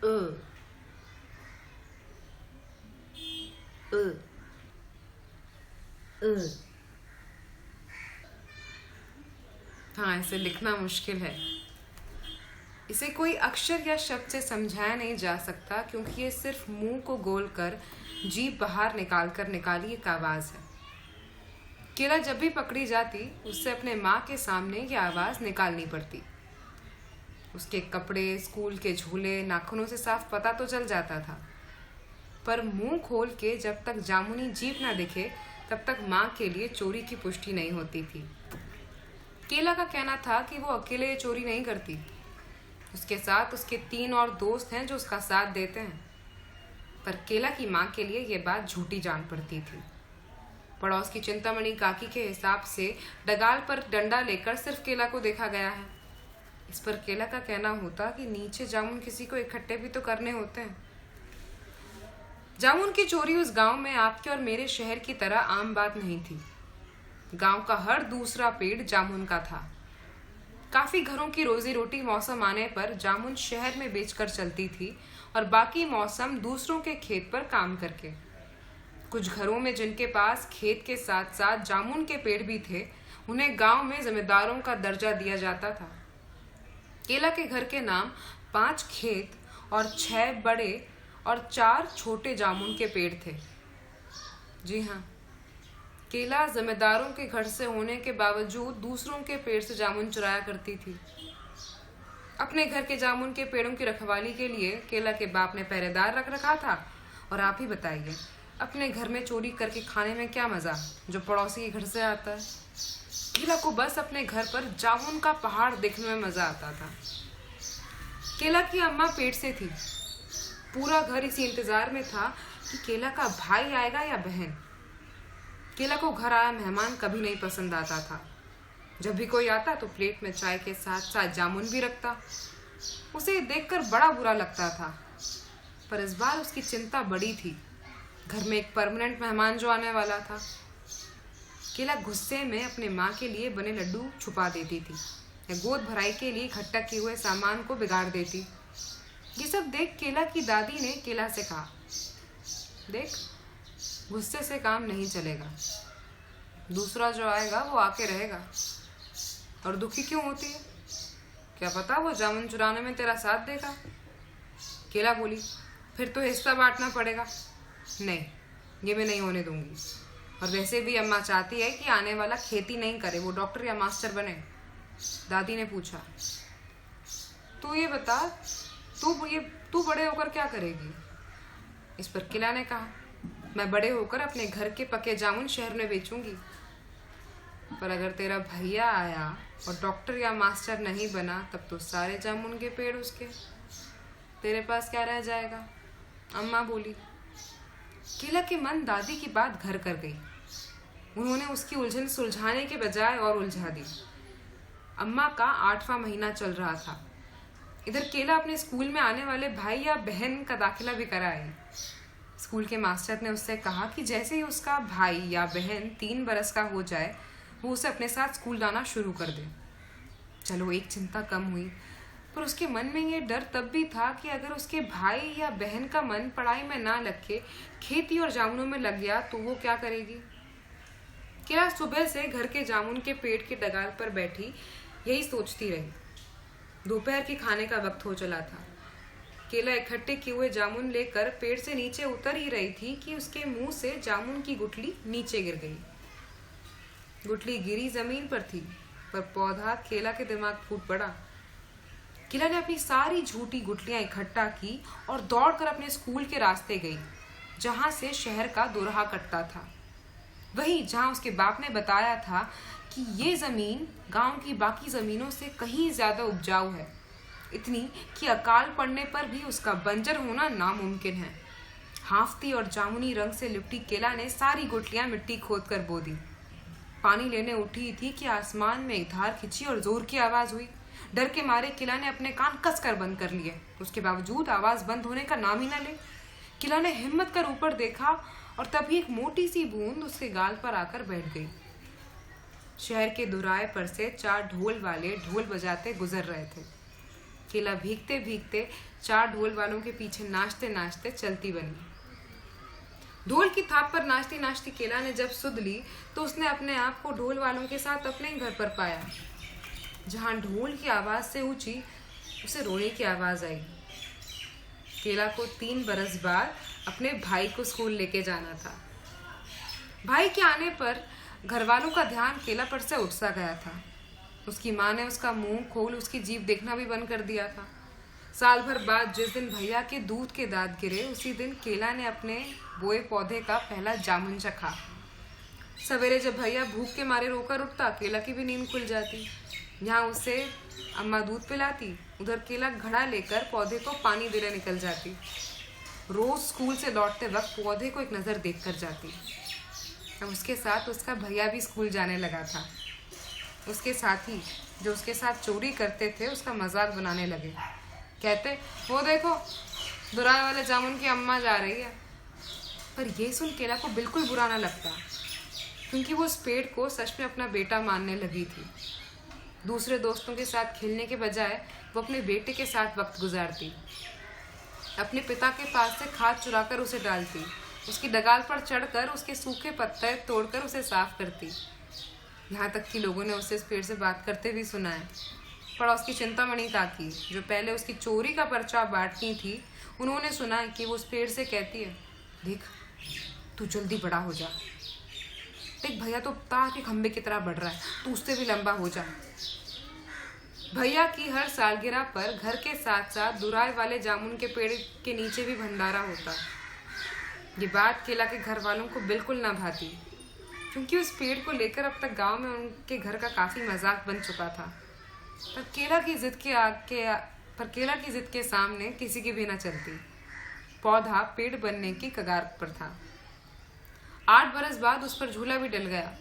अ अ अ हाँ, इसे लिखना मुश्किल है। इसे कोई अक्षर या शब्द से समझाया नहीं जा सकता क्योंकि ये सिर्फ मुंह को गोल कर जीभ बाहर निकाल कर निकाली एक आवाज है। केला जब भी पकड़ी जाती उससे अपने माँ के सामने ये आवाज निकालनी पड़ती। उसके कपड़े, स्कूल के झूले नाखूनों से साफ पता तो चल जाता था, पर मुंह खोल के जब तक जामुनी जीभ ना दिखे तब तक माँ के लिए चोरी की पुष्टि नहीं होती थी। केला का कहना था कि वो अकेले ये चोरी नहीं करती, उसके साथ उसके 3 और दोस्त हैं जो उसका साथ देते हैं। पर केला की माँ के लिए ये बात झूठी जान पड़ती थी। पड़ोस की चिंतामणि काकी के हिसाब से डगाल पर डंडा लेकर सिर्फ केला को देखा गया है। इस पर केला का कहना होता कि नीचे जामुन किसी को इकट्ठे भी तो करने होते हैं। जामुन की चोरी उस गांव में आपके और मेरे शहर की तरह आम बात नहीं थी। गांव का हर दूसरा पेड़ जामुन का था। काफी घरों की रोजी रोटी मौसम आने पर जामुन शहर में बेचकर चलती थी और बाकी मौसम दूसरों के खेत पर काम करके। कुछ घरों में जिनके पास खेत के साथ साथ जामुन के पेड़ भी थे, उन्हें गांव में जमींदारों का दर्जा दिया जाता था। केला के घर के नाम 5 खेत और 6 बड़े और 4 छोटे जामुन के पेड़ थे। जी हाँ, केला जमींदारों के घर से होने के बावजूद दूसरों के पेड़ से जामुन चुराया करती थी। अपने घर के जामुन के पेड़ों की रखवाली के लिए केला के बाप ने पहरेदार रख रखा था। और आप ही बताइए, अपने घर में चोरी करके खाने में क्या मजा जो पड़ोसी के घर से आता है। केला को बस अपने घर पर जामुन का पहाड़ देखने में मजा आता था। केला की अम्मा पेट से थी। पूरा घर इसी इंतजार में था कि केला का भाई आएगा या बहन। केला को घर आया मेहमान कभी नहीं पसंद आता था। जब भी कोई आता तो प्लेट में चाय के साथ साथ जामुन भी रखता। उसे देखकर बड़ा बुरा लगता था, पर इस बार उसकी चिंता बड़ी थी। घर में एक परमानेंट मेहमान जो आने वाला था। केला गुस्से में अपने माँ के लिए बने लड्डू छुपा देती थी या गोद भराई के लिए इकट्ठा किए हुए सामान को बिगाड़ देती। ये सब देख केला की दादी ने केला से कहा, देख, गुस्से से काम नहीं चलेगा। दूसरा जो आएगा वो आके रहेगा। और दुखी क्यों होती है? क्या पता वो जामुन चुराने में तेरा साथ देगा। केला बोली, फिर तो हिस्सा बांटना पड़ेगा। नहीं, ये मैं नहीं होने दूंगी। और वैसे भी अम्मा चाहती है कि आने वाला खेती नहीं करे, वो डॉक्टर या मास्टर बने। दादी ने पूछा, तू ये बता, तू बड़े होकर क्या करेगी? इस पर केला ने कहा, मैं बड़े होकर अपने घर के पके जामुन शहर में बेचूंगी। पर अगर तेरा भैया आया और डॉक्टर या मास्टर नहीं बना तब तो सारे जामुन के पेड़ उसके, तेरे पास क्या रह जाएगा? अम्मा बोली। केला के मन दादी की बात घर कर गई। उन्होंने उसकी उलझन सुलझाने के बजाय और उलझा दी। अम्मा का 8वां महीना चल रहा था। इधर केला अपने स्कूल में आने वाले भाई या बहन का दाखिला भी कराई। स्कूल के मास्टर ने उससे कहा कि जैसे ही उसका भाई या बहन 3 बरस का हो जाए वो उसे अपने साथ स्कूल लाना शुरू कर दे। चलो, एक चिंता कम हुई, पर उसके मन में ये डर तब भी था कि अगर उसके भाई या बहन का मन पढ़ाई में ना लग के खेती और जामुनों में लग गया तो वो क्या करेगी। केला सुबह से घर के जामुन के पेड़ के डगाल पर बैठी यही सोचती रही। दोपहर के खाने का वक्त हो चला था। केला इकट्ठे किए हुए जामुन लेकर पेड़ से नीचे उतर ही रही थी कि उसके मुंह से जामुन की गुठली नीचे गिर गई। गुठली गिरी जमीन पर थी, पर पौधा केला के दिमाग फूट पड़ा। केला ने अपनी सारी झूठी गुठलियां इकट्ठा की और दौड़कर अपने स्कूल के रास्ते गई, जहां से शहर का दोराहा कटता था। वही जहां उसके बाप ने बताया था कि ये जमीन गांव की बाकी जमीनों से कहीं ज्यादा उपजाऊ है, इतनी कि अकाल पड़ने पर भी उसका बंजर होना नामुमकिन है। हाफती और जामुनी रंग से लिपटी केला ने सारी गुठलियां मिट्टी खोद कर बो दी। पानी लेने उठी थी कि आसमान में एक धार खिंची और जोर की आवाज हुई। डर के मारे केला ने अपने कान कसकर बंद कर लिए। उसके बावजूद आवाज बंद होने का नाम ही न ले। केला ने हिम्मत कर ऊपर देखा और तभी एक मोटी सी बूंद उसके गाल पर आकर बैठ गई। शहर के दोराहे पर से 4 ढोल वाले ढोल बजाते गुजर रहे थे। केला भीगते भीगते 4 ढोल वालों के पीछे नाचते नाचते चलती बनी। ढोल की थाप पर नाचती नाचती केला ने जब सुध ली तो उसने अपने आप को ढोल वालों के साथ अपने ही घर पर पाया। जहां ढोल की आवाज से ऊंची उसे रोने की आवाज आई। केला को 3 बरस बाद अपने भाई को स्कूल लेके जाना था। भाई के आने पर घर वालों का ध्यान केला पर से उठ सा गया था। उसकी माँ ने उसका मुंह खोल उसकी जीभ देखना भी बंद कर दिया था। साल भर बाद जिस दिन भैया के दूध के दांत गिरे उसी दिन केला ने अपने बोए पौधे का पहला जामुन चखा। सवेरे जब भैया भूख के मारे रोकर उठता केला की भी नींद खुल जाती। यहाँ उसे अम्मा दूध पिलाती, उधर केला घड़ा लेकर पौधे को पानी देने निकल जाती। रोज स्कूल से लौटते वक्त पौधे को एक नज़र देख कर जाती। अब उसके साथ उसका भैया भी स्कूल जाने लगा था। उसके साथी जो उसके साथ चोरी करते थे उसका मजाक बनाने लगे। कहते, वो देखो दुराई वाले जामुन की अम्मा जा रही है। पर यह सुन केला को बिल्कुल बुरा ना लगता, क्योंकि वो उस पेड़ को सच में अपना बेटा मानने लगी थी। दूसरे दोस्तों के साथ खेलने के बजाय वो अपने बेटे के साथ वक्त गुजारती। अपने पिता के पास से खाद चुराकर उसे डालती, उसकी डगाल पर चढ़कर उसके सूखे पत्ते तोड़कर उसे साफ करती। यहाँ तक कि लोगों ने उसे इस पेड़ से बात करते भी सुना है। पड़ोस की चिंतामणि काकी जो पहले उसकी चोरी का पर्चा बांटती थी, उन्होंने सुना है कि वो उस पेड़ से कहती है, देख तू जल्दी बड़ा हो जा, देख भैया तो तार के खंबे की तरह बढ़ रहा है, तू उससे भी लंबा हो जा। भैया की हर सालगिरह पर घर के साथ साथ दुराई वाले जामुन के पेड़ के नीचे भी भंडारा होता। ये बात केला के घर वालों को बिल्कुल ना भाती, क्योंकि उस पेड़ को लेकर अब तक गांव में उनके घर का काफी मजाक बन चुका था। पर केला की जिद के सामने किसी की भी ना चलती। पौधा पेड़ बनने की कगार पर था। 8 बरस बाद उस पर झूला भी डल गया।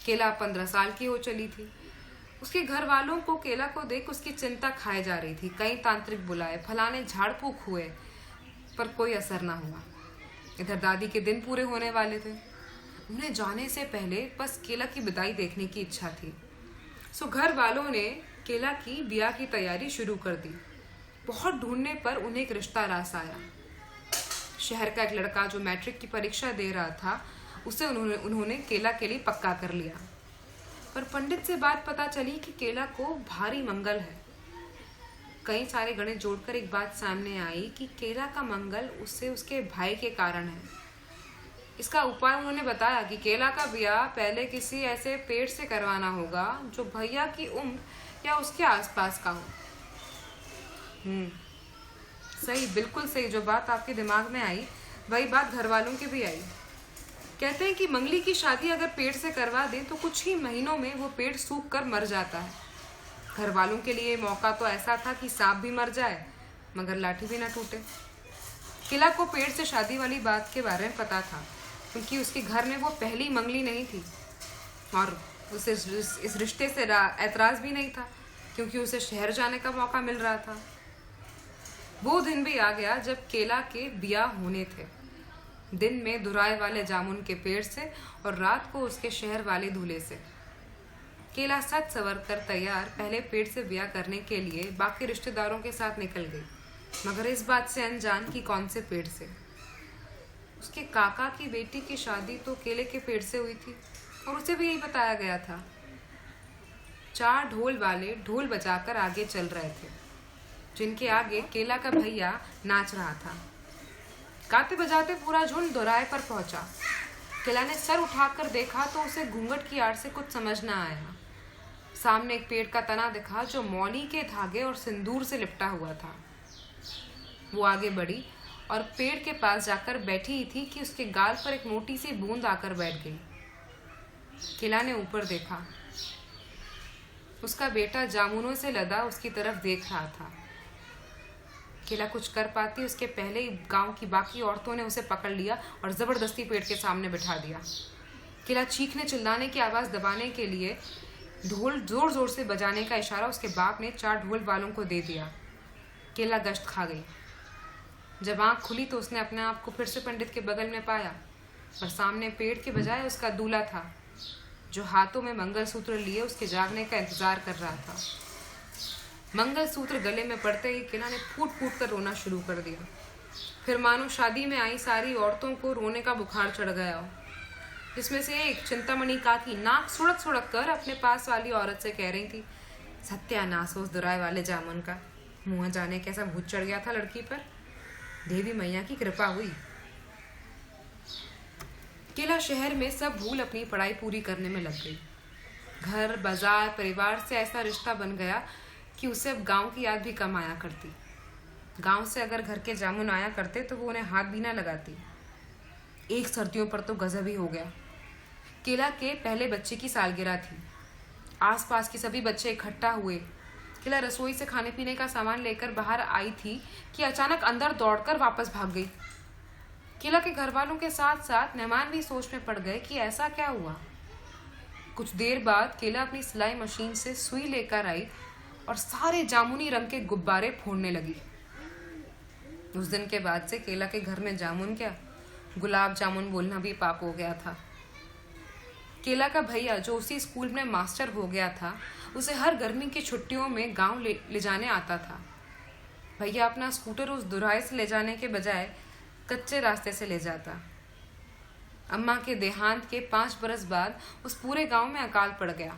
केला 15 साल की हो चली थी। उसके घर वालों को केला को देख उसकी चिंता खाए जा रही थी। कई तांत्रिक बुलाए, फलाने झाड़ फूक हुए, पर कोई असर ना हुआ। इधर दादी के दिन पूरे होने वाले थे। उन्हें जाने से पहले बस केला की विदाई देखने की इच्छा थी। सो घर वालों ने केला की ब्याह की तैयारी शुरू कर दी। बहुत ढूंढने पर उन्हें एक रिश्ता रास आया। शहर का एक लड़का जो मैट्रिक की परीक्षा दे रहा था, उसे उन्होंने केला के लिए पक्का कर लिया। पर पंडित से बात पता चली कि केला को भारी मंगल है। कई सारे गणित जोड़कर एक बात सामने आई कि केला का मंगल उससे उसके भाई के कारण है। इसका उपाय उन्होंने बताया कि केला का ब्याह पहले किसी ऐसे पेड़ से करवाना होगा जो भैया की उम्र या उसके आसपास का हो। सही, बिल्कुल सही। जो बात आपके दिमाग में आई वही बात घर वालों की भी आई। कहते हैं कि मंगली की शादी अगर पेड़ से करवा दें तो कुछ ही महीनों में वो पेड़ सूख कर मर जाता है। घर वालों के लिए मौका तो ऐसा था कि सांप भी मर जाए मगर लाठी भी ना टूटे। केला को पेड़ से शादी वाली बात के बारे में पता था, क्योंकि उसके घर में वो पहली मंगली नहीं थी और उसे इस रिश्ते से ऐतराज भी नहीं था, क्योंकि उसे शहर जाने का मौका मिल रहा था। वो दिन भी आ गया जब केला के ब्याह होने थे। दिन में दुराए वाले जामुन के पेड़ से और रात को उसके शहर वाले दूल्हे से। केला सज सवर कर तैयार पहले पेड़ से ब्याह करने के लिए बाकी रिश्तेदारों के साथ निकल गई, मगर इस बात से अनजान कि कौन से पेड़ से। उसके काका की बेटी की शादी तो केले के पेड़ से हुई थी और उसे भी यही बताया गया था। 4 ढोल वाले ढोल बजाकर आगे चल रहे थे, जिनके आगे केला का भैया नाच रहा था। गाते बजाते पूरा झुंड दोराए पर पहुंचा। केला ने सर उठाकर देखा तो उसे घूंघट की आड़ से कुछ समझ न आया। सामने एक पेड़ का तना दिखा जो मौली के धागे और सिंदूर से लिपटा हुआ था। वो आगे बढ़ी और पेड़ के पास जाकर बैठी ही थी कि उसके गाल पर एक मोटी सी बूंद आकर बैठ गई। केला ने ऊपर देखा। उसका बेटा जामुनों से लदा उसकी तरफ देख रहा था। केला कुछ कर पाती उसके पहले ही गांव की बाकी औरतों ने उसे पकड़ लिया और जबरदस्ती पेड़ के सामने बिठा दिया। केला चीखने चिल्लाने की आवाज दबाने के लिए ढोल जोर जोर से बजाने का इशारा उसके बाप ने 4 ढोल वालों को दे दिया। केला गश्त खा गई। जब आंख खुली तो उसने अपने आप को फिर से पंडित के बगल में पाया, पर सामने पेड़ के बजाय उसका दूल्हा था, जो हाथों में मंगलसूत्र लिए उसके जागने का इंतजार कर रहा था। मंगलसूत्र गले में पड़ते ही किला ने फूट फूट कर रोना शुरू कर दिया। फिर मानो शादी में आई सारी औरतों को रोने का बुखार चढ़ गया हो। जिसमें से एक चिंतामणि काकी नाक सुड़क सुड़क कर अपने पास वाली औरत से कह रही थी, सत्यानाश हो उस दुराए वाले जामुन का, मुँह जाने कैसा भूत चढ़ गया था लड़की पर, देवी मैया की कृपा हुई। किला शहर में सब भूल अपनी पढ़ाई पूरी करने में लग गई। घर बाजार परिवार से ऐसा रिश्ता बन गया कि उसे अब गांव की याद भी कम आया करती। गांव से अगर घर के जामुन आया करते तो वो उन्हें हाथ भी ना लगाती। एक सर्दियों पर तो गजब ही हो गया। किला के पहले बच्चे की सालगिरह थी। आसपास के सभी बच्चे इकट्ठा हुए। किला रसोई से खाने पीने का सामान लेकर बाहर आई थी कि अचानक अंदर दौड़कर वापस भाग गई। किला के घर वालों के साथ साथ मेहमान भी सोच में पड़ गए कि ऐसा क्या हुआ। कुछ देर बाद किला अपनी सिलाई मशीन से सुई लेकर आई और सारे जामुनी रंग के गुब्बारे फोड़ने लगी। उस दिन के बाद से केला के घर में जामुन क्या, गुलाब जामुन बोलना भी पाप हो गया था। केला का भैया जो उसी स्कूल में मास्टर हो गया था, उसे हर गर्मी की छुट्टियों में गांव ले जाने आता था। भैया अपना स्कूटर उस दुराहे से ले जाने के बजाय कच्चे रास्ते से ले जाता। अम्मा के देहांत के 5 बरस बाद उस पूरे गांव में अकाल पड़ गया।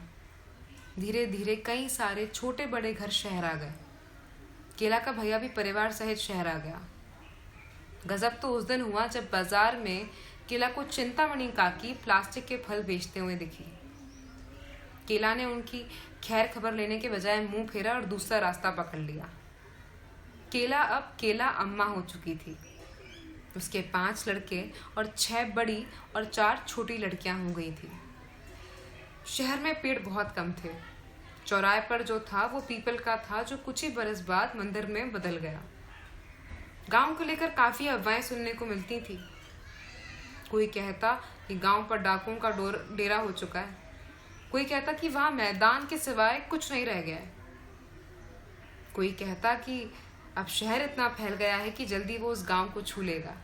धीरे धीरे कई सारे छोटे बड़े घर शहर आ गए। केला का भैया भी परिवार सहित शहर आ गया। गजब तो उस दिन हुआ जब बाजार में केला को चिंतामणि काकी प्लास्टिक के फल बेचते हुए दिखी। केला ने उनकी खैर खबर लेने के बजाय मुंह फेरा और दूसरा रास्ता पकड़ लिया। केला अब केला अम्मा हो चुकी थी। उसके 5 लड़के और 6 बड़ी और 4 छोटी लड़कियां हो गई थी। शहर में पेड़ बहुत कम थे। चौराहे पर जो था वो पीपल का था, जो कुछ ही बरस बाद मंदिर में बदल गया। गांव को लेकर काफी अफवाहें सुनने को मिलती थी। कोई कहता कि गांव पर डाकुओं का डेरा हो चुका है। कोई कहता कि वहां मैदान के सिवाय कुछ नहीं रह गया है। कोई कहता कि अब शहर इतना फैल गया है कि जल्दी वो उस गांव को छू लेगा।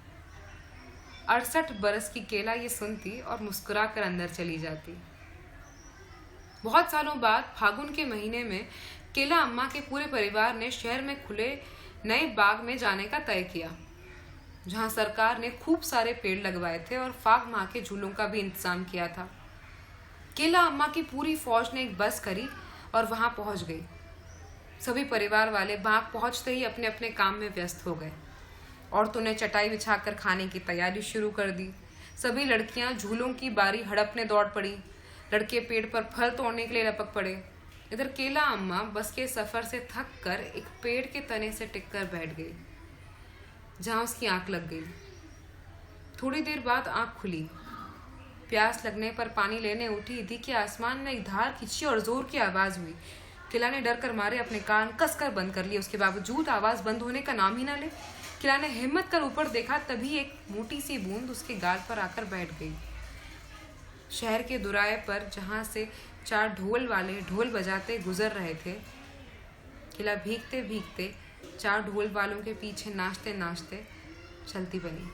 68 बरस की केला ये सुनती और मुस्कुरा कर अंदर चली जाती। बहुत सालों बाद फागुन के महीने में केला अम्मा के पूरे परिवार ने शहर में खुले नए बाग में जाने का तय किया, जहां सरकार ने खूब सारे पेड़ लगवाए थे और फाग माह के झूलों का भी इंतजाम किया था। केला अम्मा की पूरी फौज ने एक बस करी और वहां पहुंच गई। सभी परिवार वाले बाग पहुंचते ही अपने अपने काम में व्यस्त हो गए। औरतों ने चटाई बिछाकर खाने की तैयारी शुरू कर दी। सभी लड़कियां झूलों की बारी हड़पने दौड़ पड़ी। लड़के पेड़ पर फल तोड़ने के लिए लपक पड़े। इधर केला अम्मा बस के सफर से थक कर एक पेड़ के तने से टिककर बैठ गई, जहां उसकी आंख लग गई। थोड़ी देर बाद आंख खुली। प्यास लगने पर पानी लेने उठी थी कि आसमान में एक धार खिंची और जोर की आवाज हुई। किला ने डर कर मारे अपने कान कसकर बंद कर लिए। उसके बावजूद आवाज बंद होने का नाम ही ना ले। किला ने हिम्मत कर ऊपर देखा, तभी एक मोटी सी बूंद उसके गाल पर आकर बैठ गई। शहर के दुराए पर जहां से 4 ढोल वाले ढोल बजाते गुजर रहे थे, किला भीगते भीगते 4 ढोल वालों के पीछे नाचते नाचते चलती बनी।